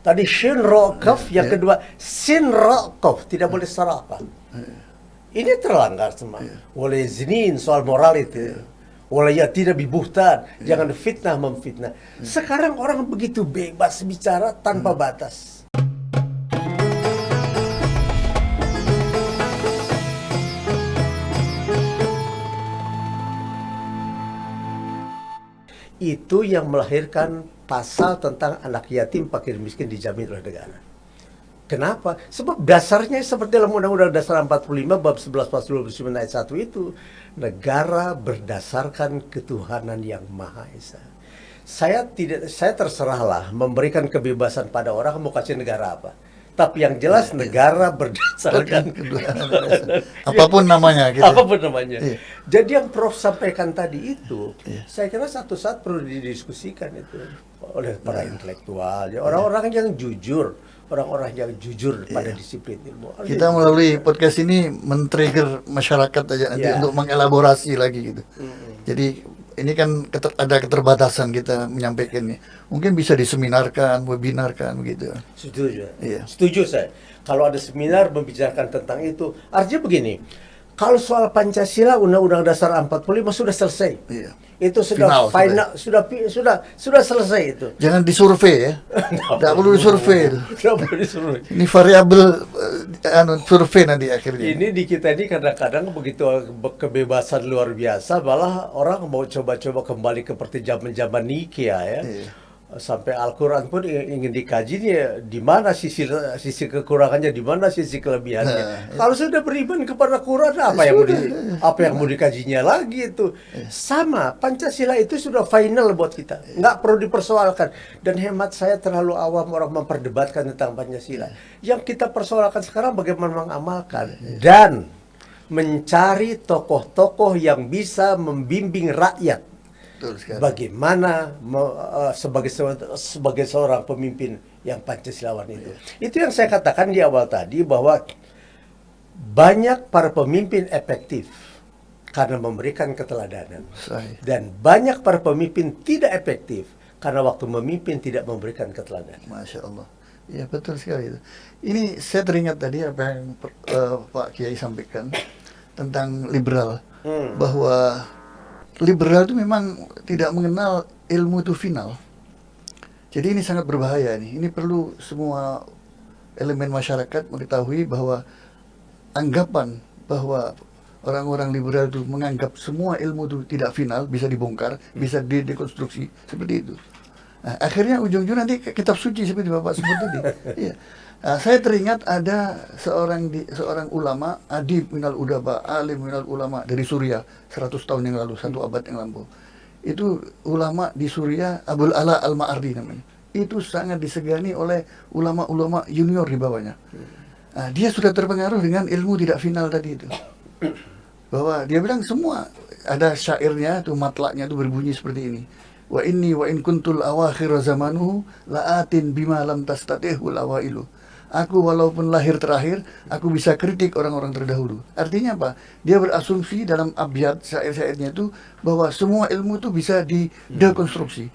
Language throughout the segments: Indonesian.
Tadi shin ro kaf, yang kedua sin ro kaf, tidak boleh sarakah. Ini terlanggar semua. Oleh zinin soal moral itu. Oleh ya tidak bibuhtan, jangan fitnah memfitnah. Sekarang orang begitu bebas bicara tanpa batas. Itu yang melahirkan pasal tentang anak yatim fakir miskin dijamin oleh negara. Kenapa? Sebab dasarnya seperti dalam Undang-Undang Dasar 45 bab 11 pasal 29 ayat 1 itu, negara berdasarkan ketuhanan yang Maha Esa. Saya terserahlah memberikan kebebasan pada orang mau kasih negara apa. Tapi yang jelas negara berdasarkan apapun namanya gitu. Apapun namanya. Jadi yang Prof sampaikan tadi itu, saya kira satu saat perlu didiskusikan itu oleh para intelektual, ya, orang-orang yang jujur, orang-orang yang jujur pada disiplin ilmu. Kita melalui podcast ini men-trigger masyarakat aja nanti untuk mengelaborasi lagi gitu. Jadi ini kan ada keterbatasan kita menyampaikannya. Mungkin bisa diseminarkan, webinarkan begitu. Setuju. Iya. Setuju saya. Kalau ada seminar membicarakan tentang itu, artinya begini. Kalau soal Pancasila Undang-Undang Dasar 45 sudah selesai. Iya. Itu sudah final, sudah selesai itu. Jangan disurvei ya. Tidak perlu disurvei itu. Tidak perlu disurvei. Ini variabel survei nanti akhirnya. Ini di kita ini kadang-kadang begitu kebebasan luar biasa, malah orang mau coba-coba kembali seperti zaman-zaman Nikea ya. Iya. Sampai Al-Quran pun ingin dikaji nih, di mana sisi kekurangannya, di mana sisi kelebihannya. Kalau sudah beriman kepada Quran, apa yang mau dikajinya lagi itu. Sama, Pancasila itu sudah final buat kita, nggak perlu dipersoalkan. Dan hemat saya terlalu awam orang memperdebatkan tentang Pancasila. Yang kita persoalkan sekarang bagaimana mengamalkan dan mencari tokoh-tokoh yang bisa membimbing rakyat. Bagaimana sebagai seorang pemimpin yang Pancasilawan itu. Itu yang saya katakan di awal tadi, bahwa banyak para pemimpin efektif karena memberikan keteladanan. Dan banyak para pemimpin tidak efektif karena waktu memimpin tidak memberikan keteladanan. Masya Allah. Ya betul sekali itu. Ini saya teringat tadi apa yang Pak Kiai sampaikan tentang liberal. Bahwa liberal itu memang tidak mengenal ilmu itu final. Jadi ini sangat berbahaya nih. Ini perlu semua elemen masyarakat mengetahui bahwa anggapan bahwa orang-orang liberal itu menganggap semua ilmu itu tidak final, bisa dibongkar, bisa didekonstruksi seperti itu. Nah, akhirnya ujung-ujung nanti kitab suci seperti Bapak sebut tadi. Iya. Nah, saya teringat ada seorang ulama, adib minal udaba, alim minal ulama dari Suriah 100 tahun yang lalu, 1 abad yang lalu. Itu ulama di Suriah, Abul Ala Al-Ma'ardi namanya. Itu sangat disegani oleh ulama-ulama junior di bawahnya. Nah, dia sudah terpengaruh dengan ilmu tidak final tadi itu. Bahwa dia bilang semua, ada syairnya, tuh matlaknya itu berbunyi seperti ini. Wa inni wa in kuntul awakhir zamanuhu la'atin bima lam tastatihul awailu. Aku walaupun lahir terakhir, aku bisa kritik orang-orang terdahulu. Artinya apa? Dia berasumsi dalam abjad syair-syairnya itu bahwa semua ilmu itu bisa didekonstruksi.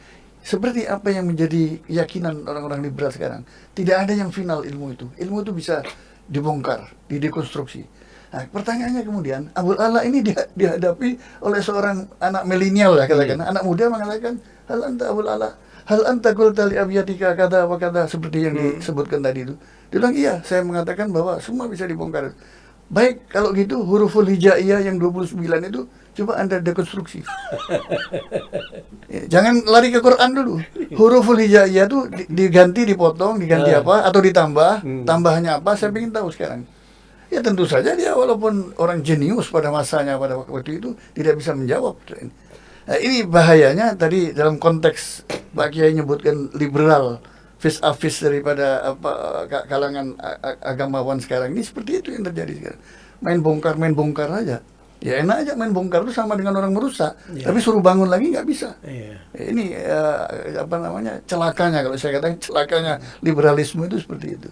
Seperti apa yang menjadi keyakinan orang-orang liberal sekarang. Tidak ada yang final ilmu itu. Ilmu itu bisa dibongkar, didekonstruksi. Nah, pertanyaannya kemudian, Abul Ala ini dihadapi oleh seorang anak milenial ya katakan. Anak muda mengatakan, hal anta Abul Ala, hal anta qulta li abyatika kata wa kata, seperti yang disebutkan tadi itu. Dia bilang, iya, saya mengatakan bahwa semua bisa dibongkar. Baik, kalau gitu huruful hijaiyah yang 29 itu coba Anda dekonstruksi. Ya, jangan lari ke Quran dulu. Huruful hijaiyah itu diganti, dipotong, diganti apa, atau ditambah, tambahannya apa, saya ingin tahu sekarang. Ya tentu saja dia walaupun orang jenius pada masanya, pada waktu itu, tidak bisa menjawab. Nah, ini bahayanya tadi dalam konteks Pak Kiai menyebutkan liberal, vis-a-vis daripada kalangan agamawan sekarang ini, seperti itu yang terjadi sekarang. Main bongkar aja. Ya enak aja main bongkar itu sama dengan orang merusak. Tapi suruh bangun lagi nggak bisa. Ini celakanya, kalau saya katakan celakanya liberalisme itu seperti itu.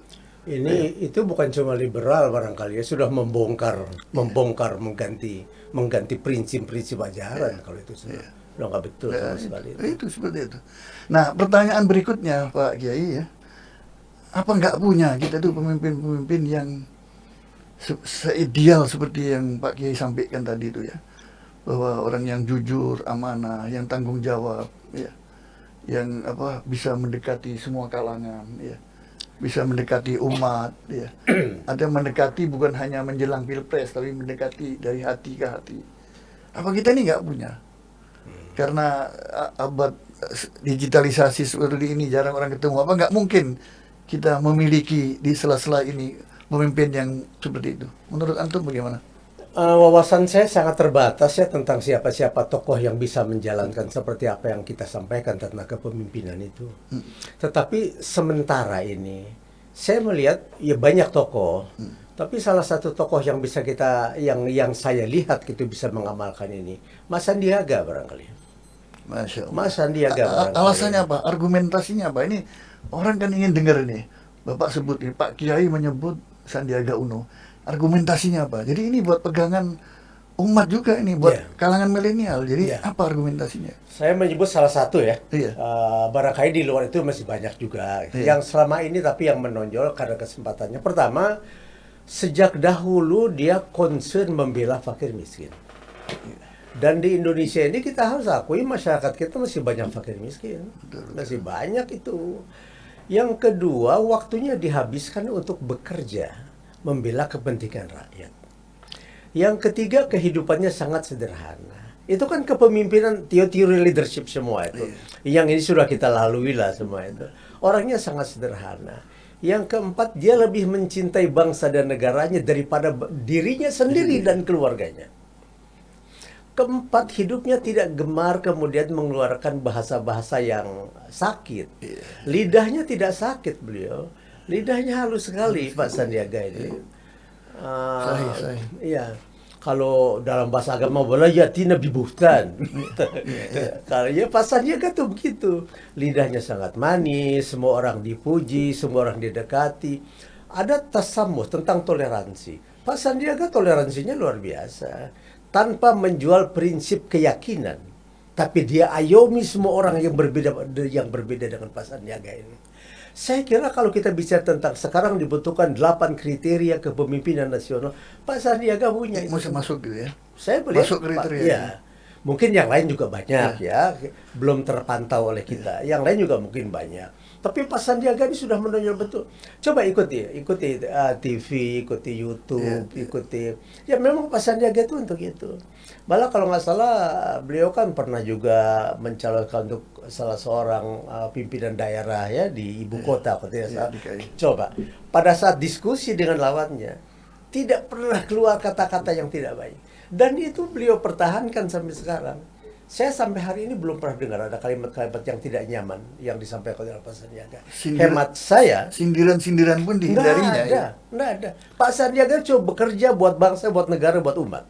Itu bukan cuma liberal barangkali ya, sudah membongkar, mengganti prinsip-prinsip ajaran kalau itu sudah nggak betul sama sekali. Itu seperti itu. Nah, pertanyaan berikutnya Pak Kiai ya, apa nggak punya kita tuh pemimpin-pemimpin yang seideal seperti yang Pak Kiai sampaikan tadi itu ya, bahwa orang yang jujur, amanah, yang tanggung jawab, ya, yang apa bisa mendekati semua kalangan, ya, bisa mendekati umat, ya. Ada mendekati bukan hanya menjelang pilpres, tapi mendekati dari hati ke hati. Apa kita ini nggak punya? Karena abad digitalisasi seperti ini jarang orang ketemu. Apa nggak mungkin kita memiliki di sela-sela ini pemimpin yang seperti itu? Menurut antum bagaimana? Wawasan saya sangat terbatas ya tentang siapa-siapa tokoh yang bisa menjalankan seperti apa yang kita sampaikan tentang kepemimpinan itu. Tetapi sementara ini saya melihat ya banyak tokoh, tapi salah satu tokoh yang bisa yang saya lihat gitu bisa mengamalkan ini, Mas Sandiaga barangkali. Masya Allah. Mas Sandiaga barangkali. Alasannya apa? Argumentasinya apa? Ini orang kan ingin dengar ini. Bapak sebut ini, Pak Kiai menyebut Sandiaga Uno. Argumentasinya apa? Jadi ini buat pegangan umat juga ini, buat Iya. kalangan milenial. Jadi Iya. apa argumentasinya? Saya menyebut salah satu ya. Iya. Barangkali di luar itu masih banyak juga. Iya. Yang selama ini tapi yang menonjol karena kesempatannya. Pertama, sejak dahulu dia concern membela fakir miskin. Dan di Indonesia ini kita harus akui masyarakat kita masih banyak fakir miskin. Masih banyak itu. Yang kedua, waktunya dihabiskan untuk bekerja, membela kepentingan rakyat. Yang ketiga, kehidupannya sangat sederhana. Itu kan kepemimpinan teori leadership semua itu. Yang ini sudah kita lalui lah semua itu. Orangnya sangat sederhana. Yang keempat, dia lebih mencintai bangsa dan negaranya daripada dirinya sendiri dan keluarganya. Keempat, hidupnya tidak gemar kemudian mengeluarkan bahasa-bahasa yang sakit. Lidahnya tidak sakit beliau. Lidahnya halus sekali Pak Sandiaga ini. Sahih. Iya. Kalau dalam bahasa agama boleh yatina bibuhtan. Kalau ya Pak Sandiaga tuh begitu. Lidahnya sangat manis, semua orang dipuji, semua orang didekati. Ada tasamuh tentang toleransi. Pak Sandiaga toleransinya luar biasa. Tanpa menjual prinsip keyakinan, tapi dia ayomi semua orang yang berbeda dengan Pak Sandiaga ini. Saya kira kalau kita bicara tentang sekarang dibutuhkan 8 kriteria kepemimpinan nasional, Pak Sandiaga punya itu. Masuk gitu ya. Saya melihat Masuk kriteria. ya. Mungkin yang lain juga banyak ya, belum terpantau oleh kita. Yang lain juga mungkin banyak. Tapi Pak Sandiaga ini sudah menonjol betul. Coba ikuti TV, ikuti YouTube, ikuti. Ya memang Pak Sandiaga itu untuk itu. Malah kalau nggak salah beliau kan pernah juga mencalonkan untuk salah seorang pimpinan daerah ya di ibu kota, kalau tidak salah. Coba pada saat diskusi dengan lawannya tidak pernah keluar kata-kata yang tidak baik. Dan itu beliau pertahankan sampai sekarang. Saya sampai hari ini belum pernah dengar ada kalimat-kalimat yang tidak nyaman yang disampaikan oleh Pak Sandiaga. Hemat saya, Sindiran-sindiran pun dihindarinya. nggak ada. Pak Sandiaga coba bekerja buat bangsa, buat negara, buat umat.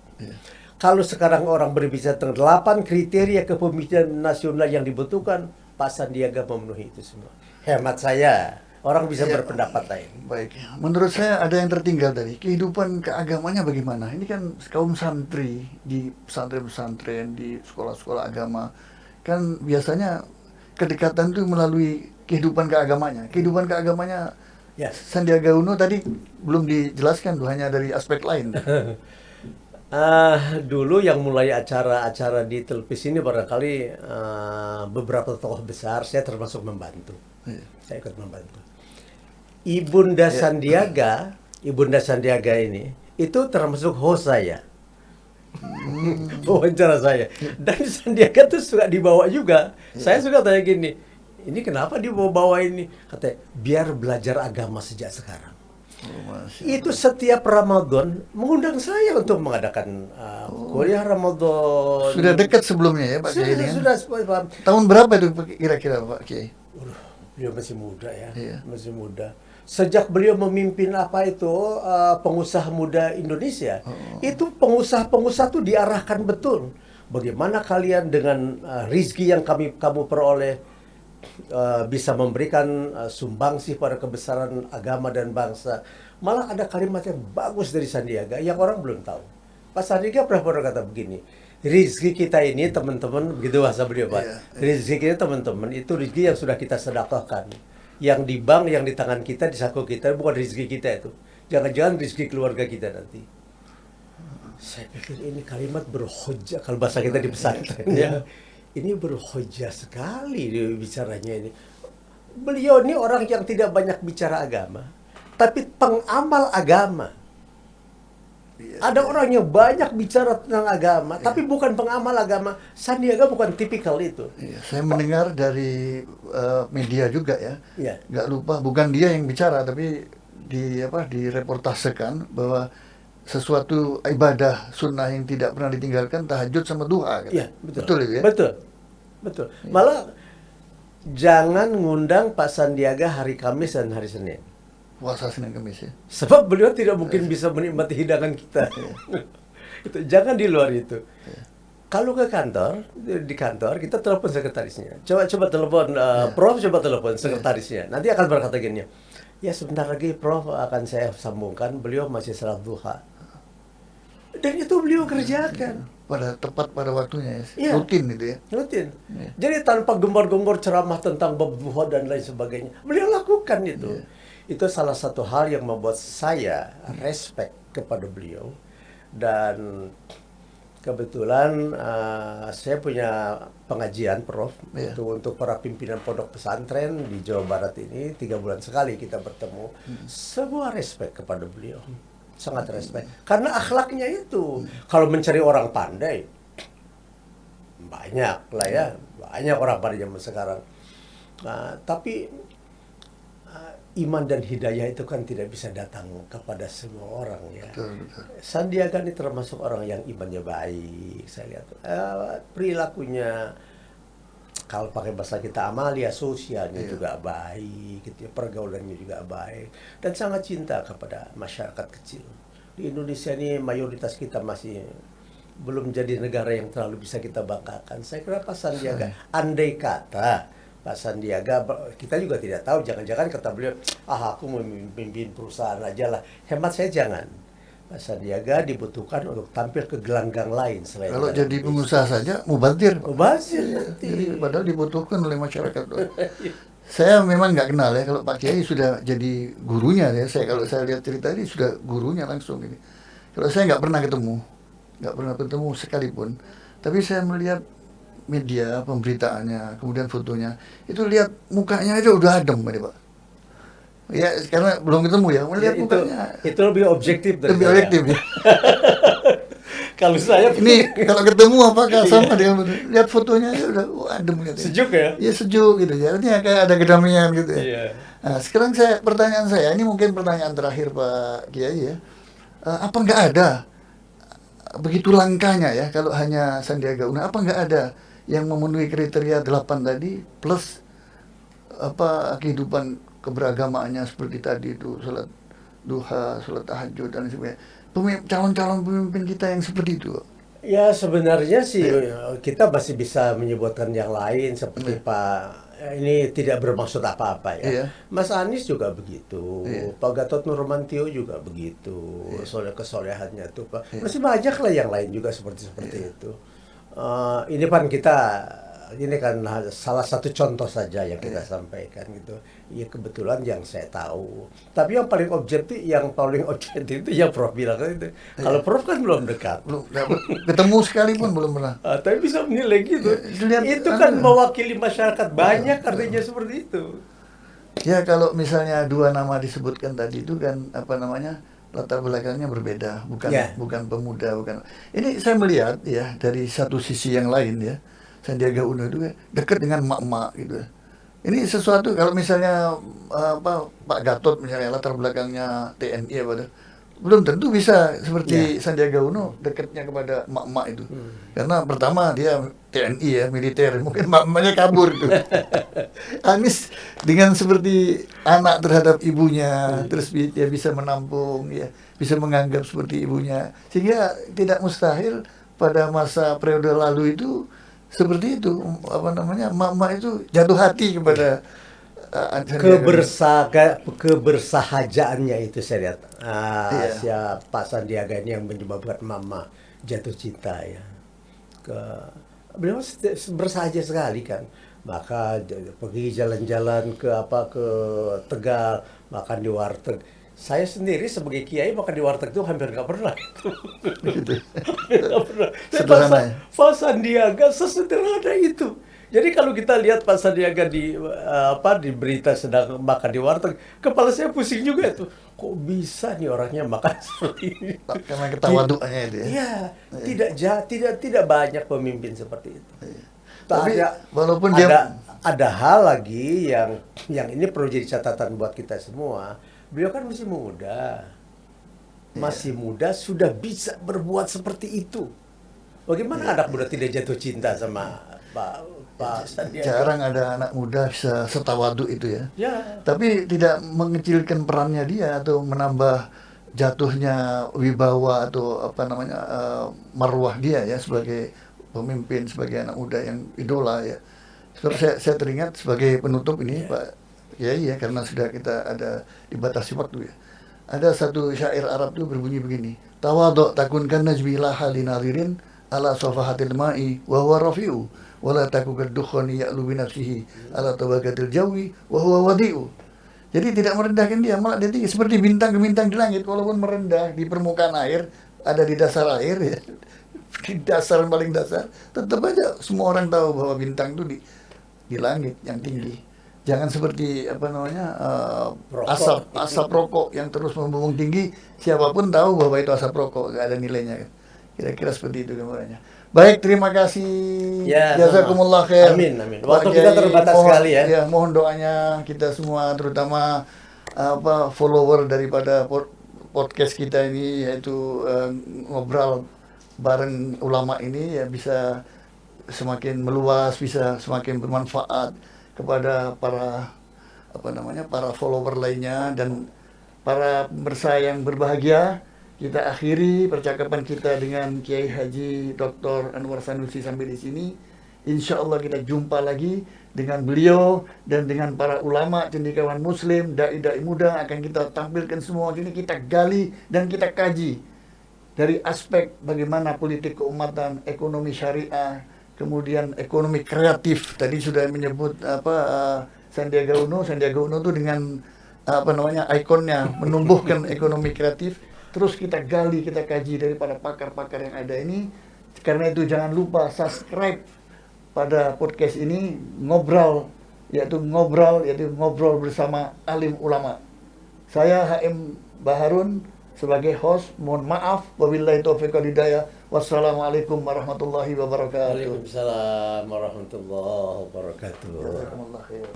Kalau sekarang orang berbicara tentang 8 kriteria kepemimpinan nasional yang dibutuhkan, Pak Sandiaga memenuhi itu semua. Hemat saya. Orang bisa berpendapat lain. Baik, menurut saya ada yang tertinggal tadi. Kehidupan keagamanya bagaimana? Ini kan kaum santri di pesantren-pesantren, di sekolah-sekolah agama. Kan biasanya kedekatan itu melalui kehidupan keagamanya. Kehidupan keagamanya Sandiaga Uno tadi belum dijelaskan tuh, hanya dari aspek lain. Dulu yang mulai acara-acara di televisi ini barangkali beberapa tokoh besar, saya termasuk membantu. Saya ikut membantu. Ibunda Sandiaga ini itu termasuk host saya. Wawancara saya. Dan Sandiaga tuh suka dibawa juga. Saya suka tanya gini, ini kenapa dibawa ini? Katanya, biar belajar agama sejak sekarang. Itu setiap Ramadan mengundang saya untuk mengadakan kuliah Ramadan. Sudah dekat sebelumnya ya Pak Kiai? Sudah. Tahun berapa itu kira-kira Pak Kiai? Beliau masih muda ya, masih muda. Sejak beliau memimpin pengusaha muda Indonesia, itu pengusaha-pengusaha itu diarahkan betul. Bagaimana kalian dengan rizki yang kamu peroleh bisa memberikan sumbangsih pada kebesaran agama dan bangsa. Malah ada kalimat yang bagus dari Sandiaga yang orang belum tahu. Pak Sandiaga pernah berkata begini, rizki kita ini teman-teman, begitu bahasa beliau Pak. Rizki kita teman-teman itu rizki yang sudah kita sedekahkan. yang di bank, yang di tangan kita, di saku kita, bukan rezeki kita itu. Jangan-jangan rezeki keluarga kita nanti. Saya pikir ini kalimat berhujjah, kalau bahasa kita di pesantren ya. Ini berhujjah sekali dia bicaranya ini. Beliau ini orang yang tidak banyak bicara agama, tapi pengamal agama. Ada orang yang banyak bicara tentang agama, tapi bukan pengamal agama. Sandiaga bukan tipikal itu. Iya, saya mendengar dari media juga ya, Iya. nggak lupa bukan dia yang bicara tapi direportasekan bahwa sesuatu ibadah sunnah yang tidak pernah ditinggalkan tahajud sama duha. Gitu. Iya, betul. Betul itu ya. Betul. Betul. Malah jangan ngundang Pak Sandiaga hari Kamis dan hari Senin. Puasa Senin Kamis ya. Sebab beliau tidak mungkin bisa menikmati hidangan kita. Itu jangan di luar itu. Kalau ke kantor, di kantor kita telepon sekretarisnya. Coba telepon Prof, coba telepon sekretarisnya. Nanti akan berkata gini, ya sebentar lagi Prof akan saya sambungkan. Beliau masih salat duha. Dan itu beliau kerjakan. Tepat pada waktunya ya. Iya. Rutin itu ya. Rutin. Iya. Jadi tanpa gembor-gembor ceramah tentang bab duha dan lain sebagainya. Beliau lakukan itu. Iya. Itu salah satu hal yang membuat saya respect kepada beliau. Dan kebetulan saya punya pengajian, Prof. Iya. Untuk para pimpinan pondok pesantren di Jawa Barat ini 3 bulan sekali kita bertemu. Sebuah respect kepada beliau. Sangat respect. Karena akhlaknya itu. Kalau mencari orang pandai, banyak lah ya. Banyak orang pada zaman sekarang. Tapi iman dan hidayah itu kan tidak bisa datang kepada semua orang ya. Betul, betul. Sandiaga ini termasuk orang yang imannya baik. Saya lihat perilakunya, kalau pakai bahasa kita amalia sosialnya juga baik, gitu ya. Pergaulannya juga baik dan sangat cinta kepada masyarakat kecil. Di Indonesia ini mayoritas kita masih belum jadi negara yang terlalu bisa kita banggakan. Saya kira Pak Sandiaga, andai kata Pak Sandiaga, kita juga tidak tahu, jangan-jangan kata beliau, aku memimpin perusahaan aja lah. Hemat saya jangan. Pak Sandiaga dibutuhkan untuk tampil ke gelanggang lain selain Kalau dalam jadi bisnis. pengusaha saja mubazir. Mubazir nanti. Jadi padahal dibutuhkan oleh masyarakat. Saya memang nggak kenal ya, kalau Pak Kiai sudah jadi gurunya ya. Kalau saya lihat cerita ini sudah gurunya langsung ini. Kalau saya nggak pernah ketemu sekalipun. Tapi saya melihat media pemberitaannya, kemudian fotonya, itu lihat mukanya aja udah adem ini Pak. Ya karena belum ketemu ya, melihat mukanya. Itu lebih objektif dari Lebih saya. objektif ya. Kalau saya Ini kalau ketemu apakah sama dengan lihat fotonya aja udah adem gitu. sejuk ya. Ya sejuk gitu ya, artinya kayak ada kedamaian gitu ya. Iya. Nah, sekarang pertanyaan saya, ini mungkin pertanyaan terakhir Pak Kiai ya. Apa nggak ada begitu langkanya ya kalau hanya Sandiaga Uno, apa nggak ada yang memenuhi kriteria 8 tadi plus kehidupan keberagamaannya seperti tadi itu, salat duha, salat tahajud dan sebagainya. Calon-calon pemimpin kita yang seperti itu. Ya sebenarnya sih kita masih bisa menyebutkan yang lain seperti Pak, ini tidak bermaksud apa-apa ya. Iya. Mas Anies juga begitu, Iya. Pak Gatot Nurmantio juga begitu, soal kesolehannya tuh Pak. Iya. Masih banyak lah yang lain juga seperti itu. Ini ini kan salah satu contoh saja yang kita sampaikan gitu. Ya kebetulan yang saya tahu. Tapi yang paling objektif itu yang Prof bilang itu. Kalau Prof kan belum dekat. Belum ketemu sekalipun belum pernah. Tapi bisa menilai gitu. Lihat, Itu kan mewakili masyarakat banyak artinya seperti itu. Ya kalau misalnya 2 nama disebutkan tadi itu kan latar belakangnya berbeda, bukan pemuda, bukan. Ini saya melihat ya dari satu sisi yang lain ya, Sandiaga Uno itu dekat dengan mak-mak gitu. Ini sesuatu kalau misalnya Pak Gatot misalnya latar belakangnya TNI belum tentu bisa seperti Sandiaga Uno dekatnya kepada mak-mak itu. Karena pertama dia TNI ya, militer, mungkin mak-maknya kabur tuh. Anies dengan seperti anak terhadap ibunya, terus dia bisa menampung ya, bisa menganggap seperti ibunya. Sehingga tidak mustahil pada masa periode lalu itu seperti itu, mak-mak itu jatuh hati kepada kebersahajaannya itu saya lihat. Pak Sandiaga ini yang menyebabkan mama jatuh cinta ya. Beliau bersahaja sekali kan. maka pergi jalan-jalan ke Tegal, makan di warteg. Saya sendiri sebagai kiai makan di warteg itu hampir nggak pernah. Gitu. Hampir nggak pernah. Sederhana ya? Pak Sandiaga sesederhana itu. Jadi kalau kita lihat Pak Sandiaga di berita sedang makan di warteg, kepala saya pusing juga tuh. Kok bisa nih orangnya makan seperti ini? Karena ketawaduannya itu ya. Iya, tidak banyak pemimpin seperti itu. Tapi Ada- walaupun ada hal lagi yang ini perlu jadi catatan buat kita semua. Beliau kan masih muda. Masih muda sudah bisa berbuat seperti itu. Bagaimana anak muda tidak jatuh cinta sama Pak Sandiaga? jarang ada anak muda bisa setawadu itu ya. Ya. Tapi tidak mengecilkan perannya dia atau menambah jatuhnya wibawa atau marwah dia ya sebagai pemimpin, sebagai anak muda yang idola ya. Sebab saya teringat sebagai penutup ini Pak Kiai ya, karena sudah kita ada dibatasi waktu ya. Ada satu syair Arab itu berbunyi begini. Tawadhu takun kana najmila halinalirin ala safahatil ma'i wa huwa rafi'u wa la taku kadukhani ya'lu bi nafsihi ala tabaqatil jawi wa huwa wadi'u. Jadi tidak merendahkan dia, malah dia tinggi seperti bintang-bintang di langit, walaupun merendah di permukaan air, ada di dasar air ya. Di dasar paling dasar, tetap aja semua orang tahu bahwa bintang itu di langit yang tinggi. Jangan seperti asap rokok yang terus membumbung tinggi, siapapun tahu bahwa itu asap rokok, nggak ada nilainya. Kira-kira seperti itu gambarannya. Baik, terima kasih. Ya, Jazakumullah khair. Amin. Pak Waktu kita Kiai, terbatas sekali ya. Ya, mohon doanya kita semua, terutama follower daripada podcast kita ini, yaitu ngobrol bareng ulama ini ya, bisa semakin meluas, bisa semakin bermanfaat kepada para para follower lainnya dan para pemirsa yang berbahagia. Kita akhiri percakapan kita dengan Kiai Haji Dr. Anwar Sanusi sampai di sini. Insya Allah kita jumpa lagi dengan beliau dan dengan para ulama, cendekiawan muslim, dai-dai muda akan kita tampilkan semua. Ini kita gali dan kita kaji dari aspek bagaimana politik keumatan, ekonomi syariah, kemudian ekonomi kreatif. Tadi sudah menyebut Sandiaga Uno itu dengan ikonnya menumbuhkan ekonomi kreatif. Terus kita gali, kita kaji dari para pakar-pakar yang ada ini. Karena itu jangan lupa subscribe pada podcast ini, yaitu ngobrol bersama alim ulama. Saya HM Baharun sebagai host, mohon maaf, wabillahi taufiq wal hidayah. Wassalamualaikum warahmatullahi wabarakatuh. Waalaikumsalam warahmatullahi wabarakatuh. Jazakumullah khair.